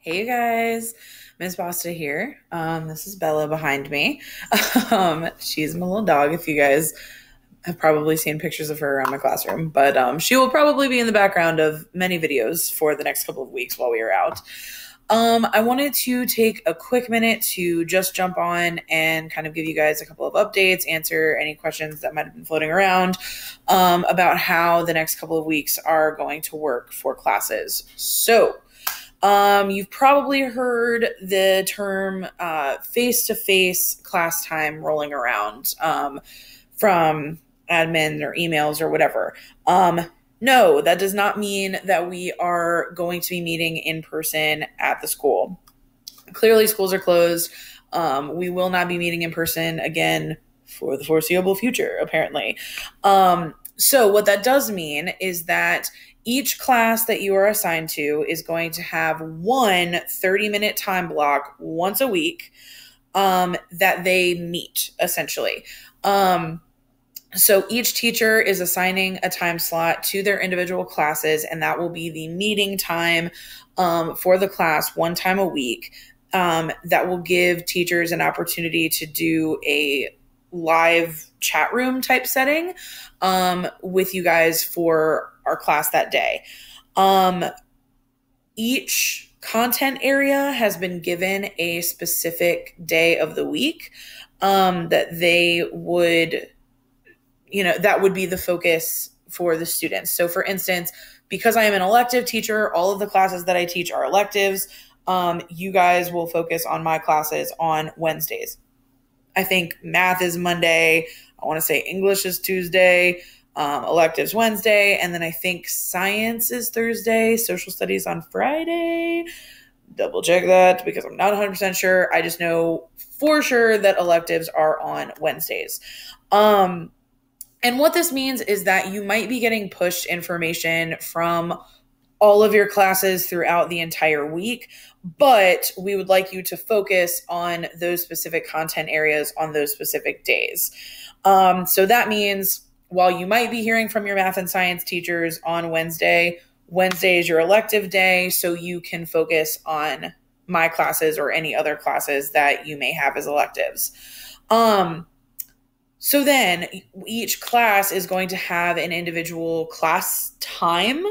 Hey you guys, Miss Basta here. This is Bella behind me. She's my little dog. If you guys have probably seen pictures of her around my classroom, but she will probably be in the background of many videos for the next couple of weeks while we are out. I wanted to take a quick minute to just jump on and kind of give you guys a couple of updates, answer any questions that might have been floating around about how the next couple of weeks are going to work for classes. So, you've probably heard the term face-to-face class time rolling around from admin or emails or whatever. No, that does not mean that we are going to be meeting in person at the school. Clearly, schools are closed. We will not be meeting in person again for the foreseeable future, apparently. So what that does mean is that each class that you are assigned to is going to have one 30-minute time block once a week that they meet, essentially. So each teacher is assigning a time slot to their individual classes, and that will be the meeting time for the class one time a week. That will give teachers an opportunity to do a live chat room type setting with you guys for our class that day. Each content area has been given a specific day of the week that they would, that would be the focus for the students. So for instance, because I am an elective teacher, all of the classes that I teach are electives. You guys will focus on my classes on Wednesdays. I think math is Monday. I want to say English is Tuesday, electives Wednesday, and then I think science is Thursday, social studies on Friday. Double check that because I'm not 100% sure. I just know for sure that electives are on Wednesdays. And what this means is that you might be getting pushed information from all of your classes throughout the entire week, but we would like you to focus on those specific content areas on those specific days. So that means while you might be hearing from your math and science teachers on Wednesday is your elective day, so you can focus on my classes or any other classes that you may have as electives. So then each class is going to have an individual class time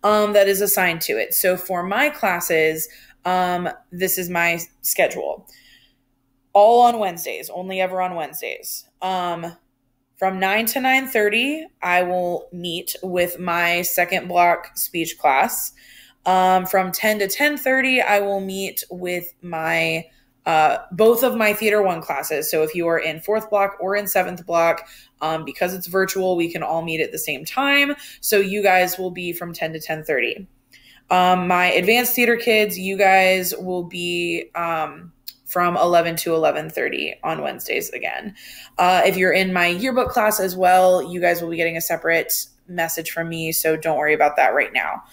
that is assigned to it. So for my classes, this is my schedule. All on Wednesdays, only ever on Wednesdays. From 9 to 9:30, I will meet with my second block speech class. From 10 to 10:30, I will meet with my both of my Theater 1 classes. So if you are in 4th block or in 7th block, because it's virtual, we can all meet at the same time. So you guys will be from 10 to 10:30. My advanced theater kids, you guys will be from 11 to 11:30 on Wednesdays again. If you're in my yearbook class as well, you guys will be getting a separate message from me. So don't worry about that right now.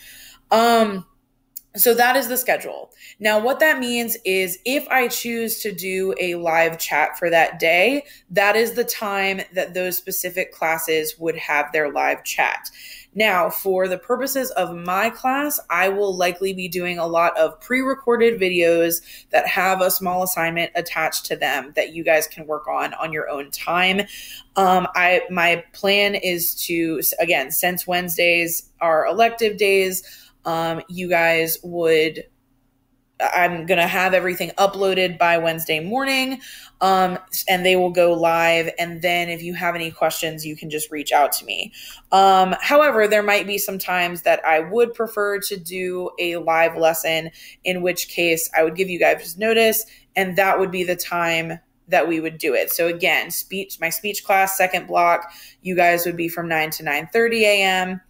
So that is the schedule. Now, what that means is if I choose to do a live chat for that day, that is the time that those specific classes would have their live chat. Now, for the purposes of my class, I will likely be doing a lot of pre-recorded videos that have a small assignment attached to them that you guys can work on your own time. My plan is to, again, since Wednesdays are elective days, you guys would, I'm going to have everything uploaded by Wednesday morning, and they will go live. And then if you have any questions, you can just reach out to me. However, there might be some times that I would prefer to do a live lesson, in which case I would give you guys notice, and that would be the time that we would do it. So again, my speech class, second block, you guys would be from 9 to 9:30 a.m.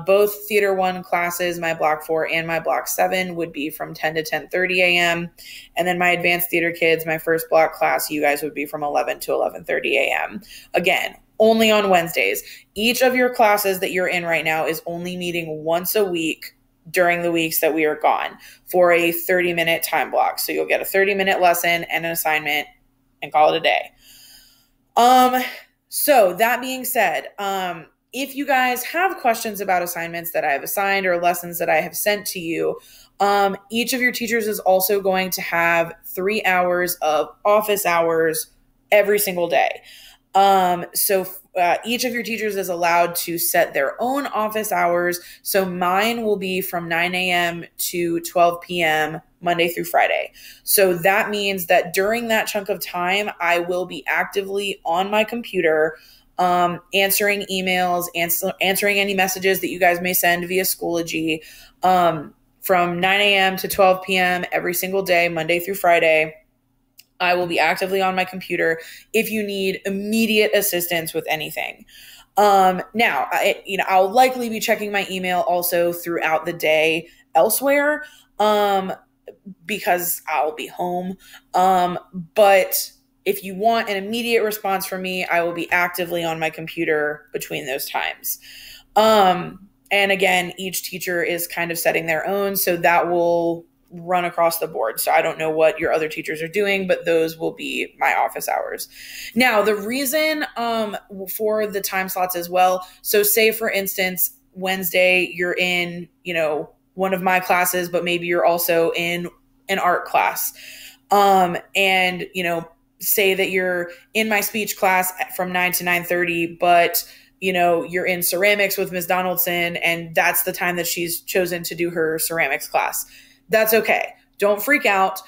Both Theater 1 classes, my Block 4 and my Block 7, would be from 10 to 10:30 a.m. And then my advanced theater kids, my first block class, you guys would be from 11 to 11:30 a.m. Again, only on Wednesdays. Each of your classes that you're in right now is only meeting once a week during the weeks that we are gone for a 30-minute time block. So you'll get a 30-minute lesson and an assignment and call it a day. So that being said, if you guys have questions about assignments that I have assigned or lessons that I have sent to you, each of your teachers is also going to have 3 hours of office hours every single day. Each of your teachers is allowed to set their own office hours. So mine will be from 9 a.m. to 12 p.m. Monday through Friday. So that means that during that chunk of time, I will be actively on my computer, answering emails, answering any messages that you guys may send via Schoology, from 9 a.m. to 12 p.m. every single day, Monday through Friday. I will be actively on my computer if you need immediate assistance with anything. Now, I'll likely be checking my email also throughout the day elsewhere, because I'll be home. But if you want an immediate response from me, I will be actively on my computer between those times. And again, each teacher is kind of setting their own, so that will run across the board. So I don't know what your other teachers are doing, but those will be my office hours. Now, the reason for the time slots as well, so say for instance, Wednesday, you're in, one of my classes, but maybe you're also in an art class. And, say that you're in my speech class from 9 to 9:30, but you're in ceramics with Ms. Donaldson, and that's the time that she's chosen to do her ceramics class. That's okay. Don't freak out.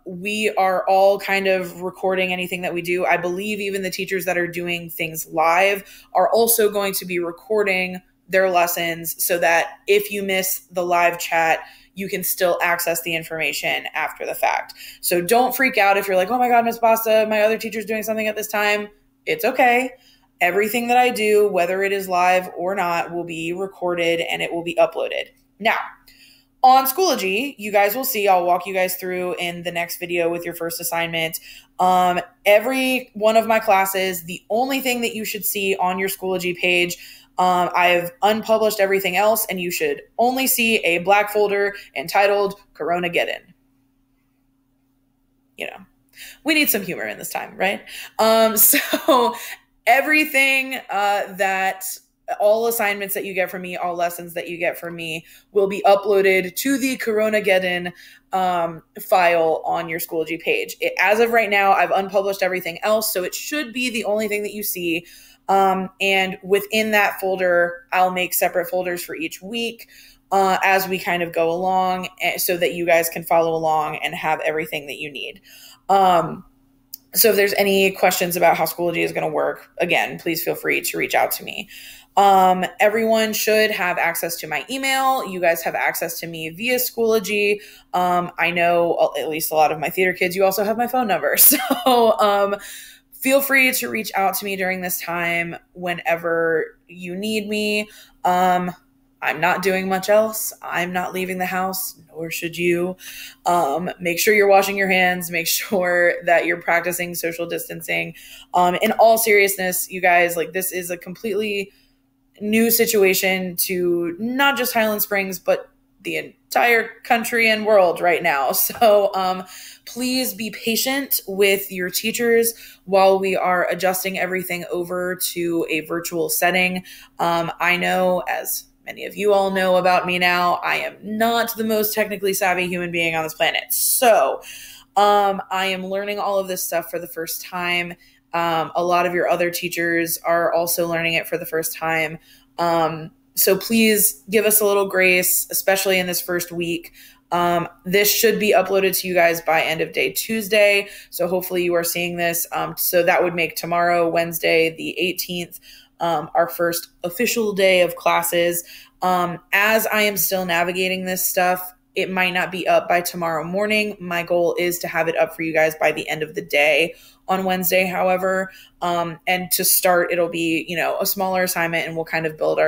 We are all kind of recording anything that we do. I believe even the teachers that are doing things live are also going to be recording their lessons so that if you miss the live chat, you can still access the information after the fact. So don't freak out if you're like, oh my God, Ms. Basta, my other teacher's doing something at this time. It's okay. Everything that I do, whether it is live or not, will be recorded and it will be uploaded. Now, on Schoology, you guys will see, I'll walk you guys through in the next video with your first assignment. Every one of my classes, the only thing that you should see on your Schoology page, I've unpublished everything else, and you should only see a black folder entitled Coronageddon. We need some humor in this time, right? So everything all assignments that you get from me, all lessons that you get from me will be uploaded to the Coronageddon file on your Schoology page. As of right now, I've unpublished everything else, so it should be the only thing that you see. And within that folder, I'll make separate folders for each week as we kind of go along, so that you guys can follow along and have everything that you need. So if there's any questions about how Schoology is going to work, again, please feel free to reach out to me. Everyone should have access to my email. You guys have access to me via Schoology. I know at least a lot of my theater kids, you also have my phone number. So feel free to reach out to me during this time whenever you need me. I'm not doing much else. I'm not leaving the house, nor should you. Make sure you're washing your hands. Make sure that you're practicing social distancing. In all seriousness, you guys, this is a completely new situation to not just Highland Springs, but the entire country and world right now. So please be patient with your teachers while we are adjusting everything over to a virtual setting. I know, as many of you all know about me now, I am not the most technically savvy human being on this planet. So I am learning all of this stuff for the first time. A lot of your other teachers are also learning it for the first time. So please give us a little grace, especially in this first week. This should be uploaded to you guys by end of day Tuesday. So hopefully you are seeing this. So that would make tomorrow, Wednesday, the 18th, our first official day of classes. As I am still navigating this stuff, it might not be up by tomorrow morning. My goal is to have it up for you guys by the end of the day on Wednesday, however. And to start, it'll be, a smaller assignment, and we'll kind of build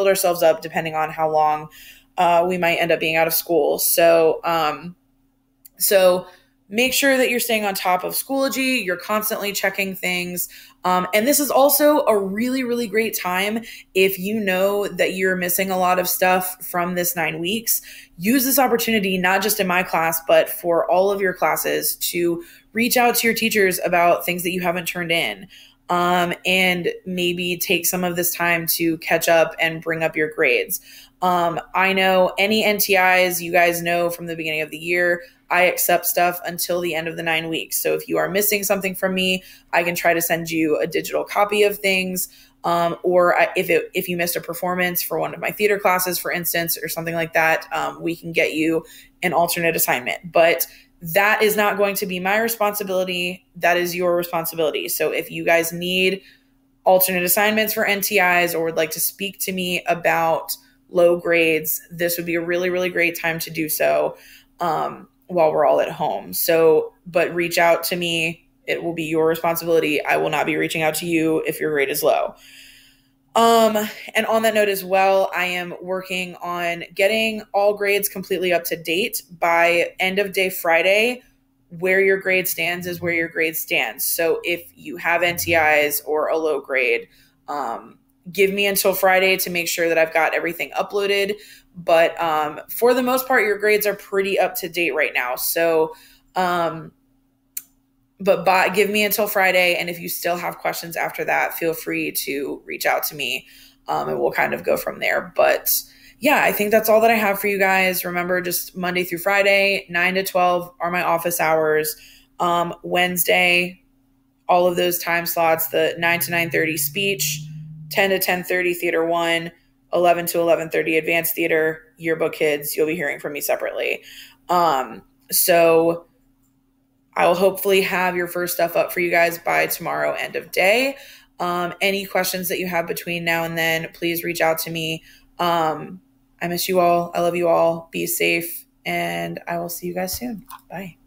ourselves up depending on how long we might end up being out of school. So make sure that you're staying on top of Schoology. You're constantly checking things. And this is also a really, really great time if you know that you're missing a lot of stuff from this 9 weeks. Use this opportunity, not just in my class, but for all of your classes, to reach out to your teachers about things that you haven't turned in. and maybe take some of this time to catch up and bring up your grades. I know any NTIs, you guys know from the beginning of the year, I accept stuff until the end of the 9 weeks. So if you are missing something from me, I can try to send you a digital copy of things. If you missed a performance for one of my theater classes, for instance, or something like that, we can get you an alternate assignment. But that is not going to be my responsibility. That is your responsibility. So if you guys need alternate assignments for NTIs or would like to speak to me about low grades, this would be a really, really great time to do so while we're all at home. So, but reach out to me. It will be your responsibility. I will not be reaching out to you if your grade is low. And on that note as well, I am working on getting all grades completely up to date by end of day Friday. Where your grade stands is where your grade stands. So if you have NTIs or a low grade, give me until Friday to make sure that I've got everything uploaded. But for the most part, your grades are pretty up to date right now. So, give me until Friday. And if you still have questions after that, feel free to reach out to me and we'll kind of go from there. But yeah, I think that's all that I have for you guys. Remember, just Monday through Friday, 9 to 12 are my office hours. Wednesday, all of those time slots, the 9 to 9:30 speech, 10 to 10:30 theater 1, 11 to 11:30 advanced theater, yearbook kids. You'll be hearing from me separately. So I will hopefully have your first stuff up for you guys by tomorrow, end of day. Any questions that you have between now and then, please reach out to me. I miss you all. I love you all. Be safe. And I will see you guys soon. Bye.